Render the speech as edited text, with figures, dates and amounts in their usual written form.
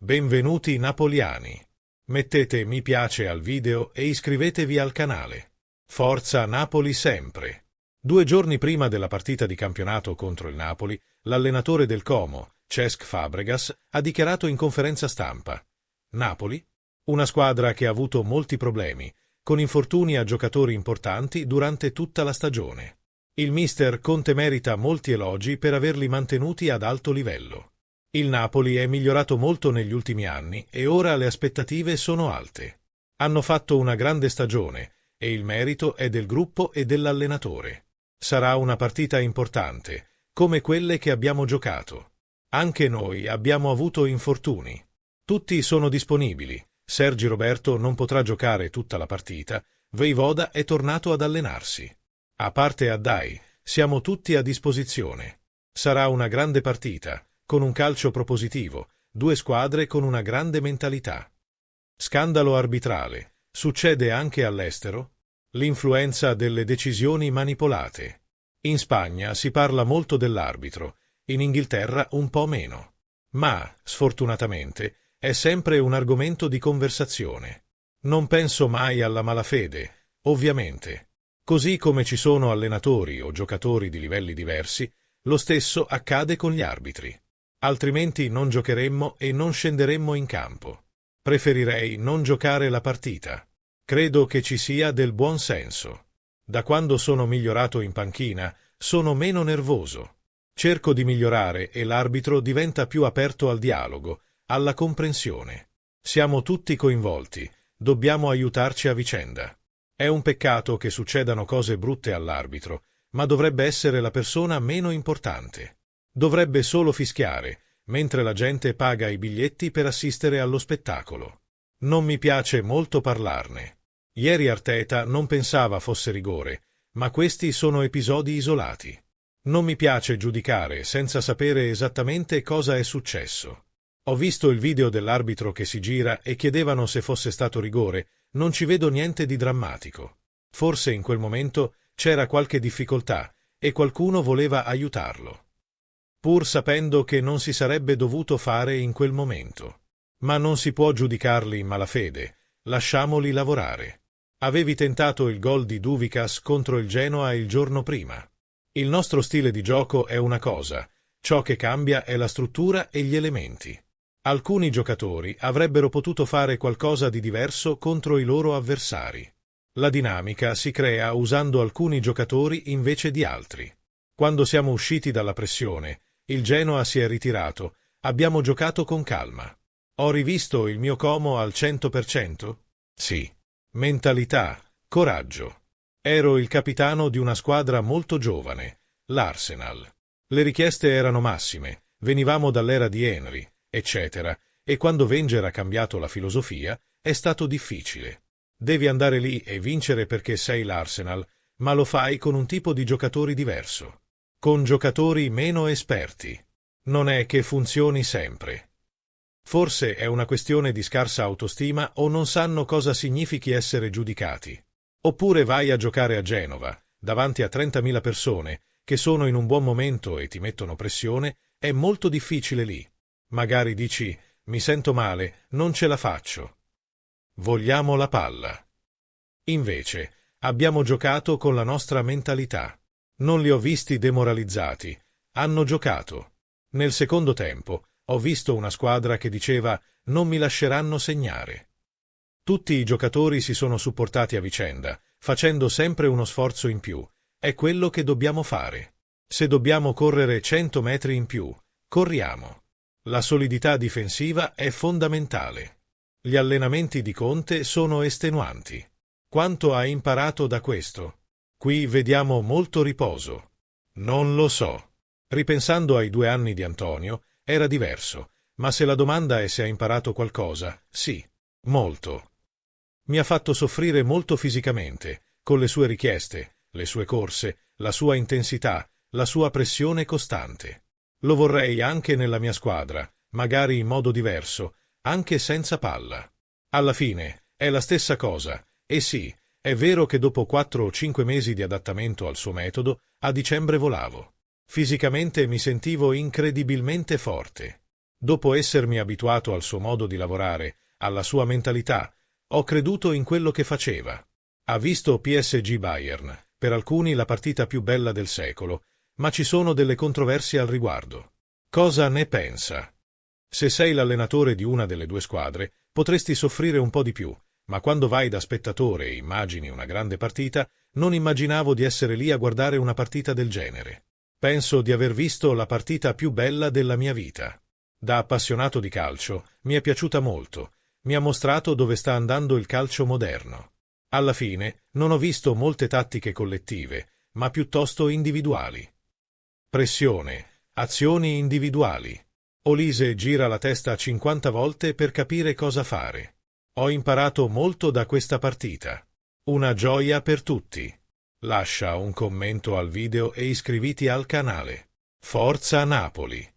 Benvenuti napoliani. Mettete mi piace al video e iscrivetevi al canale. Forza Napoli sempre! 2 giorni prima della partita di campionato contro il Napoli, l'allenatore del Como, Cesc Fabregas, ha dichiarato in conferenza stampa: Napoli? Una squadra che ha avuto molti problemi, con infortuni a giocatori importanti durante tutta la stagione. Il mister Conte merita molti elogi per averli mantenuti ad alto livello. Il Napoli è migliorato molto negli ultimi anni e ora le aspettative sono alte. Hanno fatto una grande stagione e il merito è del gruppo e dell'allenatore. Sarà una partita importante, come quelle che abbiamo giocato. Anche noi abbiamo avuto infortuni. Tutti sono disponibili. Sergi Roberto non potrà giocare tutta la partita, Vojvoda è tornato ad allenarsi. A parte Addai, siamo tutti a disposizione. Sarà una grande partita, con un calcio propositivo, 2 squadre con una grande mentalità. Scandalo arbitrale. Succede anche all'estero? L'influenza delle decisioni manipolate. In Spagna si parla molto dell'arbitro, in Inghilterra un po' meno. Ma, sfortunatamente, è sempre un argomento di conversazione. Non penso mai alla malafede, ovviamente. Così come ci sono allenatori o giocatori di livelli diversi, lo stesso accade con gli arbitri. Altrimenti non giocheremmo e non scenderemmo in campo. Preferirei non giocare la partita. Credo che ci sia del buon senso. Da quando sono migliorato in panchina, sono meno nervoso. Cerco di migliorare e l'arbitro diventa più aperto al dialogo, alla comprensione. Siamo tutti coinvolti, dobbiamo aiutarci a vicenda. È un peccato che succedano cose brutte all'arbitro, ma dovrebbe essere la persona meno importante. Dovrebbe solo fischiare, mentre la gente paga i biglietti per assistere allo spettacolo. Non mi piace molto parlarne. Ieri Arteta non pensava fosse rigore, ma questi sono episodi isolati. Non mi piace giudicare senza sapere esattamente cosa è successo. Ho visto il video dell'arbitro che si gira e chiedevano se fosse stato rigore, non ci vedo niente di drammatico. Forse in quel momento c'era qualche difficoltà e qualcuno voleva aiutarlo. Pur sapendo che non si sarebbe dovuto fare in quel momento. Ma non si può giudicarli in malafede, lasciamoli lavorare. Avevi tentato il gol di Dúvikas contro il Genoa il giorno prima. Il nostro stile di gioco è una cosa, ciò che cambia è la struttura e gli elementi. Alcuni giocatori avrebbero potuto fare qualcosa di diverso contro i loro avversari. La dinamica si crea usando alcuni giocatori invece di altri. Quando siamo usciti dalla pressione, il Genoa si è ritirato, abbiamo giocato con calma. Ho rivisto il mio Como al 100%? Sì. Mentalità, coraggio. Ero il capitano di una squadra molto giovane, l'Arsenal. Le richieste erano massime, venivamo dall'era di Henry, eccetera, e quando Wenger ha cambiato la filosofia, è stato difficile. Devi andare lì e vincere perché sei l'Arsenal, ma lo fai con un tipo di giocatori diverso. Con giocatori meno esperti. Non è che funzioni sempre. Forse è una questione di scarsa autostima o non sanno cosa significhi essere giudicati. Oppure vai a giocare a Genova, davanti a 30.000 persone, che sono in un buon momento e ti mettono pressione, è molto difficile lì. Magari dici, mi sento male, non ce la faccio. Vogliamo la palla. Invece, abbiamo giocato con la nostra mentalità. Non li ho visti demoralizzati, hanno giocato. Nel secondo tempo ho visto una squadra che diceva non mi lasceranno segnare. Tutti i giocatori si sono supportati a vicenda, facendo sempre uno sforzo in più. È quello che dobbiamo fare. Se dobbiamo correre 100 metri in più, corriamo. La solidità difensiva è fondamentale. Gli allenamenti di Conte sono estenuanti. Quanto ha imparato da questo? Qui vediamo molto riposo. Non lo so. Ripensando ai 2 anni di Antonio, era diverso, ma se la domanda è se ha imparato qualcosa, sì, molto. Mi ha fatto soffrire molto fisicamente, con le sue richieste, le sue corse, la sua intensità, la sua pressione costante. Lo vorrei anche nella mia squadra, magari in modo diverso, anche senza palla. Alla fine, è la stessa cosa, e sì, è vero che dopo 4 o 5 mesi di adattamento al suo metodo, a dicembre volavo. Fisicamente mi sentivo incredibilmente forte. Dopo essermi abituato al suo modo di lavorare, alla sua mentalità, ho creduto in quello che faceva. Ha visto PSG Bayern, per alcuni la partita più bella del secolo, ma ci sono delle controversie al riguardo. Cosa ne pensa? Se sei l'allenatore di una delle due squadre, potresti soffrire un po' di più, ma quando vai da spettatore e immagini una grande partita, non immaginavo di essere lì a guardare una partita del genere. Penso di aver visto la partita più bella della mia vita. Da appassionato di calcio, mi è piaciuta molto. Mi ha mostrato dove sta andando il calcio moderno. Alla fine, non ho visto molte tattiche collettive, ma piuttosto individuali. Pressione, azioni individuali. Olise gira la testa 50 volte per capire cosa fare. Ho imparato molto da questa partita. Una gioia per tutti. Lascia un commento al video e iscriviti al canale. Forza Napoli!